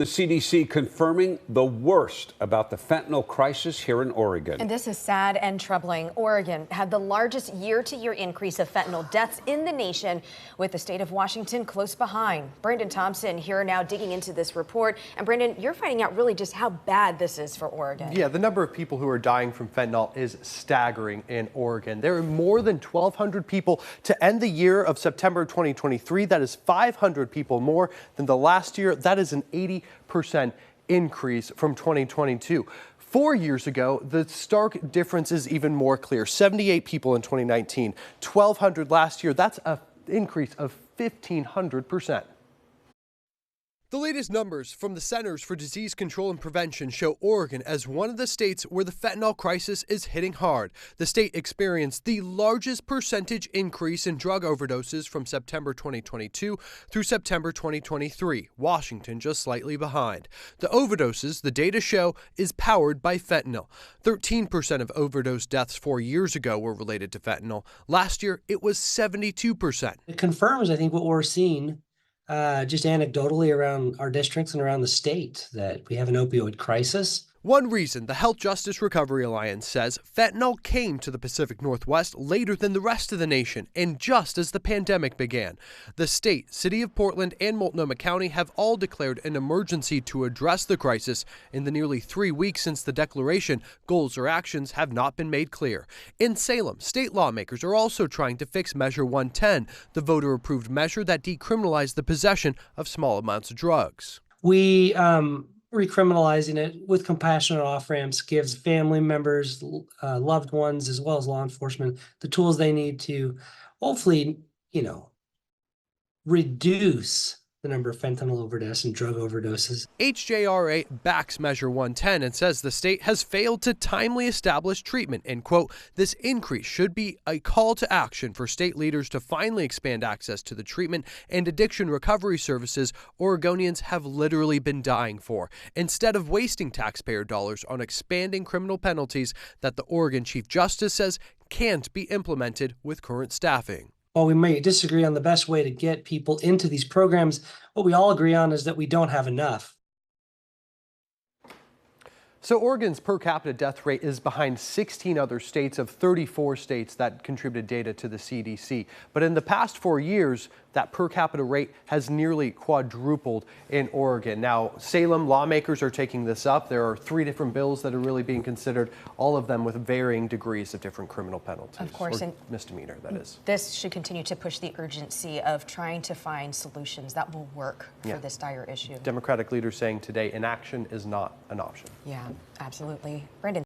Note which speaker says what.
Speaker 1: The CDC confirming the worst about the fentanyl crisis here in Oregon.
Speaker 2: And this is sad and troubling. Oregon had the largest year-to-year increase of fentanyl deaths in the nation, with the state of Washington close behind. Brandon Thompson here now digging into this report. And Brandon, you're finding out really just how bad this is for Oregon.
Speaker 3: Yeah, the number of people who are dying from fentanyl is staggering in Oregon. There are more than 1,200 people to end the year of September 2023. That is 500 people more than the last year. That is an 80% increase from 2022. 4 years ago, the stark difference is even more clear. 78 people in 2019, 1,200 last year. That's an increase of 1,500%. The latest numbers from the Centers for Disease Control and Prevention show Oregon as one of the states where the fentanyl crisis is hitting hard. The state experienced the largest percentage increase in drug overdoses from September 2022 through September 2023, Washington just slightly behind. The overdoses, the data show, is powered by fentanyl. 13% of overdose deaths 4 years ago were related to fentanyl. Last year, it was 72%.
Speaker 4: It confirms, I think, what we're seeing just anecdotally around our districts and around the state, that we have an opioid crisis.
Speaker 3: One reason the Health Justice Recovery Alliance says fentanyl came to the Pacific Northwest later than the rest of the nation and just as the pandemic began. The state, City of Portland, and Multnomah County have all declared an emergency to address the crisis. In the nearly 3 weeks since the declaration, goals or actions have not been made clear. In Salem, state lawmakers are also trying to fix Measure 110, the voter-approved measure that decriminalized the possession of small amounts of drugs.
Speaker 4: We recriminalizing it with compassionate off-ramps gives family members, loved ones, as well as law enforcement, the tools they need to hopefully, reduce the number of fentanyl overdose and drug overdoses.
Speaker 3: HJRA backs Measure 110 and says the state has failed to timely establish treatment, and quote, this increase should be a call to action for state leaders to finally expand access to the treatment and addiction recovery services Oregonians have literally been dying for, instead of wasting taxpayer dollars on expanding criminal penalties that the Oregon Chief Justice says can't be implemented with current staffing.
Speaker 4: While we may disagree on the best way to get people into these programs, what we all agree on is that we don't have enough.
Speaker 3: So Oregon's per capita death rate is behind 16 other states of 34 states that contributed data to the CDC. But in the past 4 years, that per capita rate has nearly quadrupled in Oregon. Now, Salem lawmakers are taking this up. There are 3 different bills that are really being considered, all of them with varying degrees of different criminal penalties.
Speaker 2: Of course.
Speaker 3: Or misdemeanor, that is.
Speaker 2: This should continue to push the urgency of trying to find solutions that will work for this dire issue.
Speaker 3: Democratic leaders saying today inaction is not an option.
Speaker 2: Yeah, absolutely. Brandon.